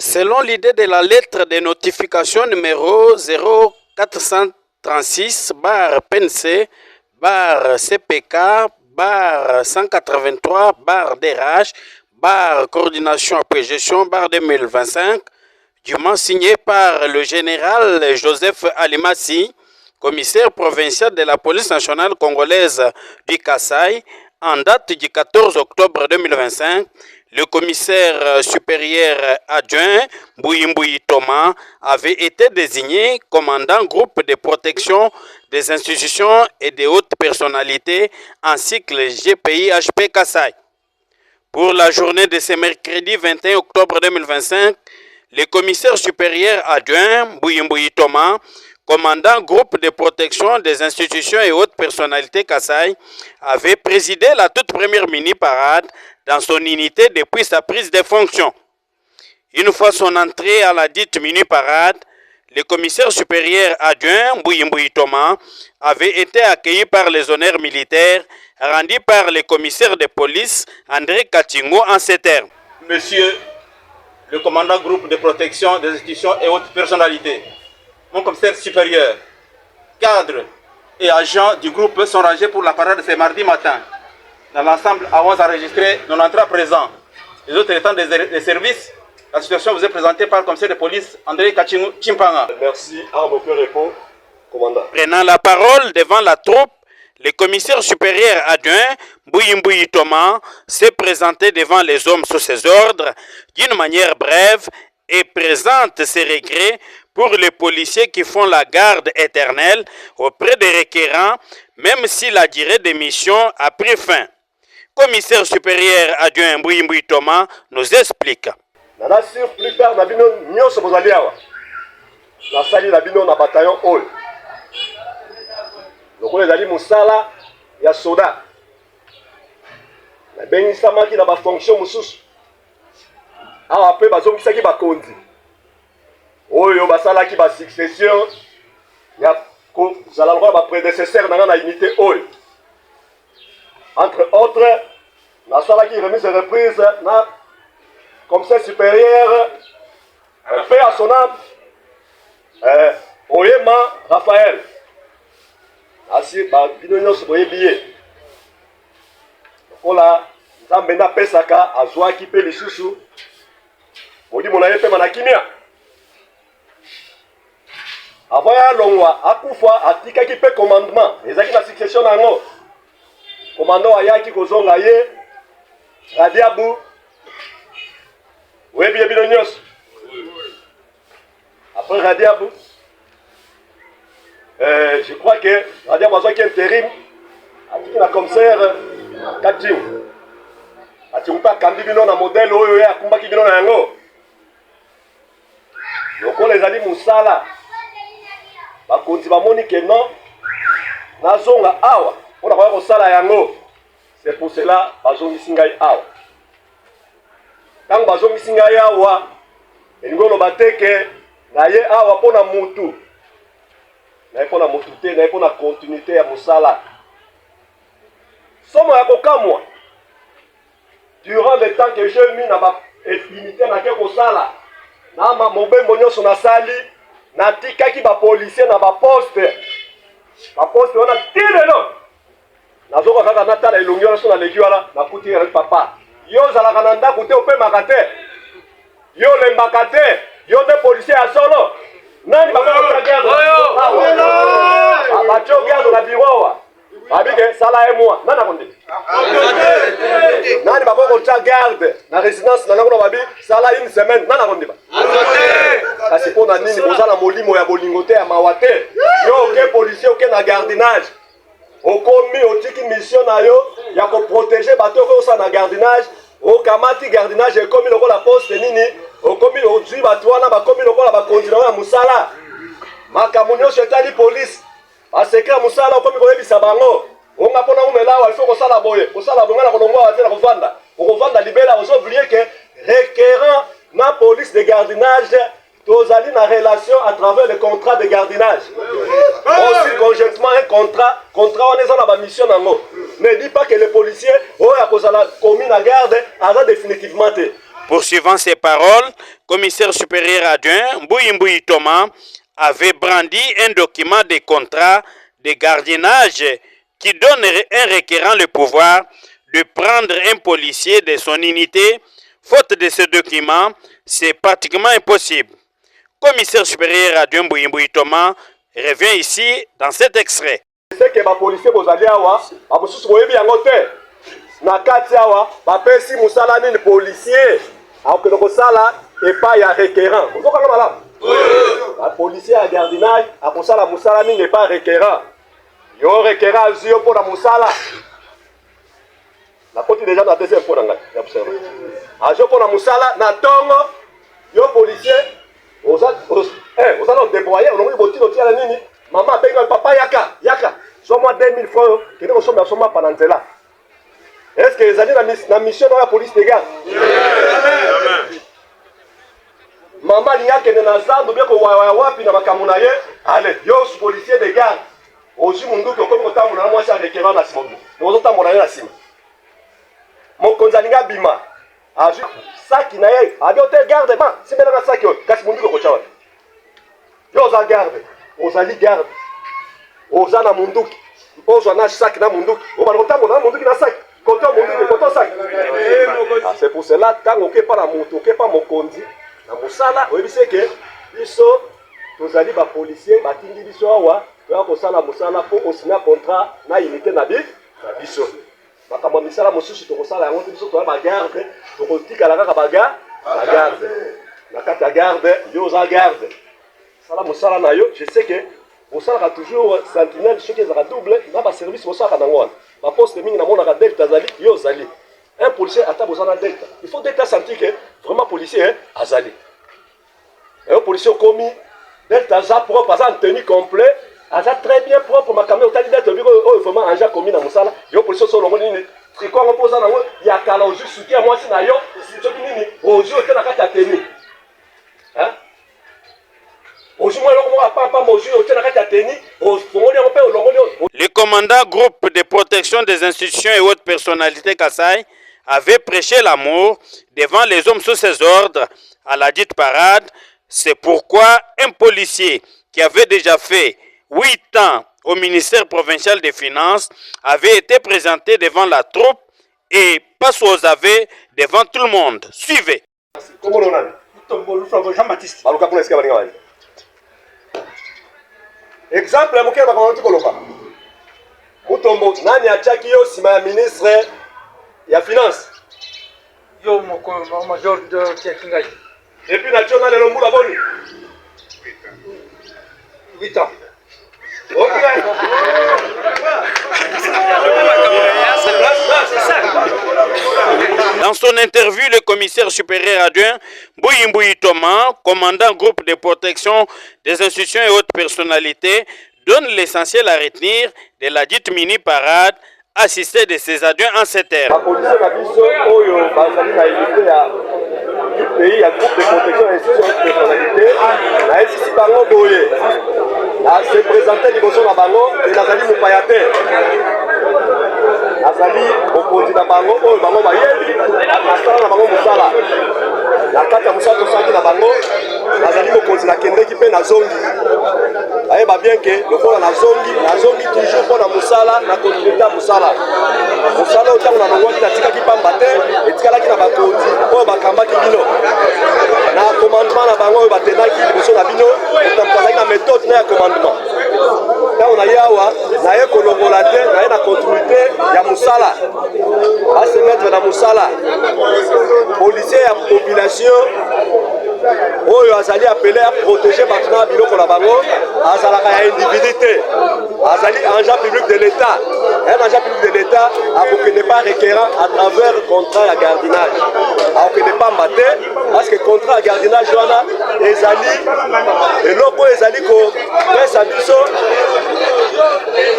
Selon l'idée de la lettre de notification numéro 0436-PNC-183-DRH, coordination gestion 2025, dûment signé par le général Joseph Alimassi, commissaire provincial de la police nationale congolaise du Kasaï, en date du 14 octobre 2025, le commissaire supérieur adjoint Mbouyi Thomas avait été désigné commandant groupe de protection des institutions et des hautes personnalités ainsi que le GPI HP Kasaï. Pour la journée de ce mercredi 21 octobre 2025, le commissaire supérieur adjoint Mbouyi Thomas, commandant groupe de protection des institutions et hautes personnalités Kasaï, avait présidé la toute première mini-parade dans son unité depuis sa prise de fonction. Une fois son entrée à la dite mini-parade, le commissaire supérieur adjoint Mbouyi Thomas avait été accueilli par les honneurs militaires rendus par le commissaire de police André Katingo en ces termes. Monsieur le commandant groupe de protection des institutions et hautes personnalités, mon commissaire supérieur, cadres et agents du groupe sont rangés pour la parade de ce mardi matin. Dans l'ensemble, avons enregistré nos entrées à présent. Les autres étant des services, la situation vous est présentée par le commissaire de police André Kachingu Chimpanga. Merci, arme au plus repos, commandant. Prenant la parole devant la troupe, le commissaire supérieur adjoint Mbouyi Thomas s'est présenté devant les hommes sous ses ordres d'une manière brève et présente ses regrets pour les policiers qui font la garde éternelle auprès des requérants, même si la durée de mission a pris fin. Commissaire supérieur adjoint Mbouyi Thomas nous explique. Nana sur plus tard, na bino nyonso bozali awa. Na sali na bino na bataillon oyo. Lokola ezali mosala ya soda. Na bengisamaki na ba fonction mosusu. Awa pe bazongisaki bakonzi. Oyo basalaki ba succession ya ko zala ba prédécesseur na unité oyo. Entre autres, na salaki remise et reprise na commissaire supérieur, paix à son âme, Oyema Raphaël. Ainsi, bino nyonso boyebiye. Lokola nzambe na pesaka azwaki pe lisusu. Odi mona ye pe manakimia. Avant ya longwa akufa atikaki pe commandement. Ezaki na succession nango. Commandant ayaki kozonga ye Radiabu. Oui, bien, bien, bien. Après Radiabu, je crois que Radiabu a besoin d'un intérim. Avec la commissaire Katim. Katim pas kandi bino na modèle oyo ya kumbaki bino na yango. Loko les ali musala. Ba konzi ba moni que non. Na zonga awa. On a ko sala yango. C'est pour cela ba zongi singai awa. Quand bazongisi ngai awa elingo loba te ke na ye awa pona mutu na ye pona mutu te na ye pona continuité ya mosala somo ya kokamwa durant le temps que je mis na ba intimité na ke kosala na mobembo nyonso nasali natikaki bapolisier na baposte wana tilelo nazoka kaka natala elongi wana so naleki wana nakuti papa yo zalaka na ndako te opemaka te yo lembaka te yo nde policier ya solo nani bakokotia garde batio garde na biro awa babike sala ye mwa nani akonde nani bakokotia garde na résidence na nango babi sala une semaine nani akonde kasi mpona nini bozala molimo ya bolingo te ya mawa te yo oke policier oke na gardinage okomi otiki mission na yo ya koprotéger bato okoki osala na gardinage okamati gardinage ekomi lokola poste nini okomi ozwi bato wana bakomi lokola bakontinue ya mosala makambo nyonso etali polise basekre ya mosala okomi koyebisa bango onga mpona umela awa ifo kosala boye kosala bonga na kolongwa awa te na kovanda okovanda libela ozoblie ke requérant na police de gardinage tozali na relation à travers le contrat de gardinage. Aussi conjointement un contrat wana eza na ba mission nango. Ne dis pas que les policiers oya kozala commis na garde aza définitivement te. Poursuivant ses paroles, commissaire supérieur adjoint Mbouyi Thomas avait brandi un document de contrat de gardiennage qui donne un requérant le pouvoir de prendre un policier de son unité. Faute de ce document, c'est pratiquement impossible. Commissaire supérieur adjoint Mbouyi Thomas revient ici dans cet extrait. C'est que les policiers bozali awa, amosusu boyebi yango te. Na kati awa, bapesi musala nini policier. Akokende kosala epai ya requérant. Ozokanga malamu? Oui. Policier ya gardinage akosala musala nini epai requérant. Yo requérant azwi yo mpona musala. Nakoti déjà na deuxième point na ngai ya observa. Azwi mpona musala na ntongo yo policier ozala déployer olongi botino tiala nini? Maman abengi papa yaka. Sois-moi 2000 francs, qui ne ressemble à son pendant là. Est-ce que les années la mission de la police des gars? Maman n'a qu'à n'a ou bien que wapi na makamunaye. Allez, yo policier des gars. Oji mundu ko comme autant mon moi ça requérant na simobu. Nous autant mon na sima. Mon konzalinga bima. Aju saki na ye. Abi hotel garde ba. Si bela na saki kasi mundu ko chawa. Yo za garde. Ozali garde. Ozana munduki. Ozo na sac na munduki. O balota mon na munduki na sac. Koto munduki, koto sac. C'est pour cela quand on pas la moto, on pas mon kondi. Na musala, oyebi c'est que biso tozali ba policier batindi biso awa, to ko sala musala po osina contrat na unité na biso. Makambo misala mosusu to ko sala yango biso to ba garde, to ko tikala kaka ba garde. Na kata garde, yo za garde. Sala musala na yo, je sais que on sera toujours sentinelle, ce qui est double, dans le service, on sera dans le poste mingi na mona delta zali, yo zali. Un policier attend besoin de delta. Il faut delta sentir que vraiment policier azali. Et un policier commis delta za propre, en tenue complet, aza très bien propre, ma caméra au d'être bureau, vraiment un commis dans musala. Yo policier sur le monde ni c'est quoi on pose dans le il y a kala au juste soutien moi si na yo, si tu ni au jour que na kata tenue. Hein? Le commandant groupe de protection des institutions et hautes personnalités Kassai avait prêché l'amour devant les hommes sous ses ordres à la dite parade. C'est pourquoi un policier qui avait déjà fait 8 ans au ministère provincial des Finances avait été présenté devant la troupe et passe aux aveux devant tout le monde. Suivez. Jean-Baptiste. Exemple ya mokele bakamati koloba. Mutombo nani achaki yo sima ya ministre ya finance. Yo major de Kingai. Et puis national le mbula boni. 8 ans. Dans son interview, le commissaire supérieur adjoint Mbouyi Thomas, commandant groupe de protection des institutions et hautes personnalités, donne l'essentiel à retenir de la dite mini-parade assistée de ses adjoints en ces termes. Pays, il y a groupe de protection des institutions et personnalités. La SIC Bango Boye. Là, c'est présenté l'émotion à Bango et Nazali Moupayate. Nazali, opposé à Bango, Bango Bayebi, Nasala Bango Moussala. La carte à Moussala Tosaki na Bango, Nazali opposé à Kende qui paie Nazongi. Aye ba bien que le pôle Nazongi toujours pour la Moussala, la continuité à Moussala. Moussala autant on a le qui a tika qui pambate et tika la qui n'a pas conduit. Oh bakamba qui vino. Na commandement na bango batena qui liboso na bino, et na méthode na commandement. Quand on a yawa, na ye kolongola te, na ye na continuité ya Moussala. À se mettre dans Moussala. Policier ya population oyo azali appelé à protéger maintenant biloko na bango, azalaka ya individualité. Azali agent public de l'État. Un agent public de l'État n'est pas requérant à travers le contrat à gardinage. Alors que n'est pas maté, parce que le contrat à gardinage, et l'autre, ils ont presse à biso,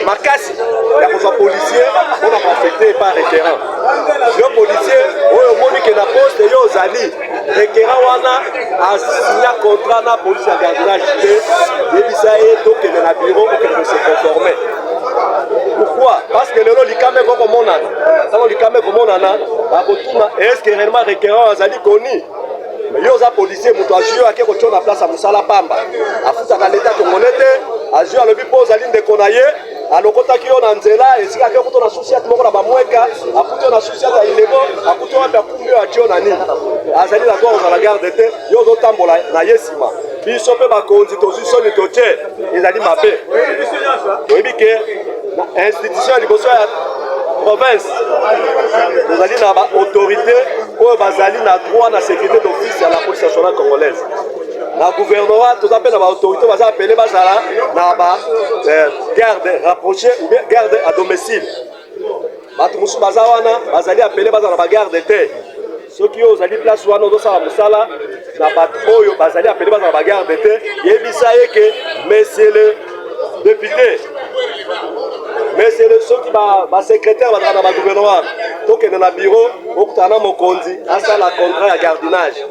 makasi, il y a un policier, on a affecté par requérant. Le policier, au Monique et la poste, il y a requérant, on a signé un contrat à la police à gardinage. Il y a un bureau pour que se conformer. Pourquoi? Parce que lelo likame koko monana. Sango likame ko monana, bakotuna est-ce que réellement requérant azali koni? Mais yo za policier muto ajio ake ko tona place à musala pamba. Afuta ka l'état congolais te, ajio alobi pose ali ndeko na ye, alokotaki yo na nzela esika ke kuto na société moko na bamweka, akuto na société ya ilebo, akuto wa kumbi wa tio na nini. Azali la droit à la garde te, yo zo tambola na yesima. Biso pe bakonzi tozu soni toche, ezali mabe. Oyebi ke institution liboso ya province tozali na ba autorité oyo bazali na droit na sécurité d'office ya la police nationale congolaise. Na gouvernement tozape na ba autorité baza appelé bazala na ba garde rapprochée ou bien garde à domicile. Bato musu baza wana bazali appelé bazala na ba garde te. Soki oyo ozali place wana ozosala mosala na bato oyo bazali appelé bazala na ba garde te, yebisa ye ke monsieur le député, mais c'est ceux qui va secrétaire dans le gouvernement. Donc dans le bureau, au kutana mokonzi, asa la contrat ya gardinage.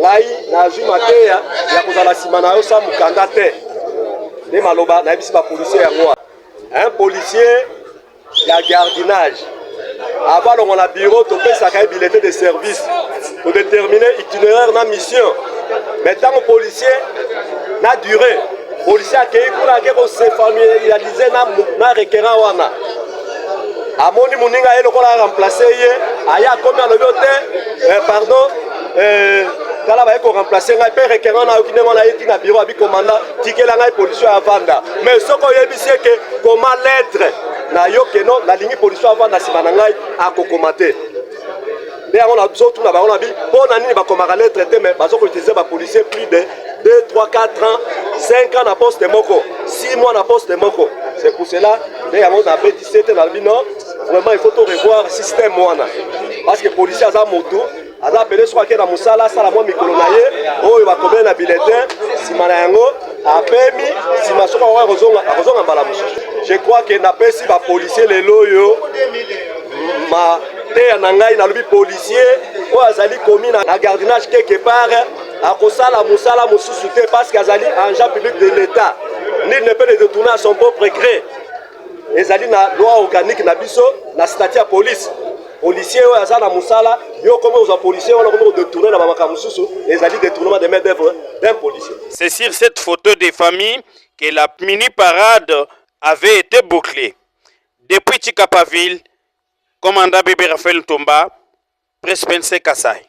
Lai na jumate ya kozala simana yo sa mukanda te. De maloba na bisi ba policier ya moi. Un policier ya gardinage. Avant on a bureau to pesa ka billet de service pour déterminer itinéraire na mission. Maintenant le policier na durée. Policier akei kuna ke se familiariser na requérant wana. Amoni muninga ele ko la remplacer ye, aya komi alobi te, pardon, kala ba ko remplacer ngai pe requérant na okine mona yeti na bureau abi commandant tikela ngai policier avanda. Mais soko yebisi ke comment lettre na yo ke non la ligne policier avanda simana ngai akokomate. D'ailleurs on a besoin tout na ba on a bi pour nani ba komaka lettre te mais bazo ko utiliser ba policier plus de 2, 3, 4 ans, 5 ans na poste moko, 6 mois na poste moko. C'est pour cela, d'ailleurs, on a fait 17 ans, non, vraiment il faut tout revoir le système. Parce que les policiers ont moto, ils ont appelé soit qu'il y a Moussala, ça la moi micronaye, oh il va combien de bulletins, si manayango, a permis, si ma soeur a raison en balamouche. Je crois que n'a pas si les policiers les loyaux, ma terre nangai na lobi policier, ou azali commis na gardinage quelque part. À cause la moussala moussousou parce qu'Azali agent public de l'État. Nul ne peut le détourner à son propre gré. Ezali na loi organique na biso na statut à police. Policier ou azali na moussala, yo comment aux policiers on comment détourner na mamaka moussousou, ezali détournement de main d'œuvre d'un policier. C'est sur cette photo des familles que la mini parade avait été bouclée. Depuis Tchikapaville, commandant Bébé Raphaël Tomba, Presse Pense Kassai.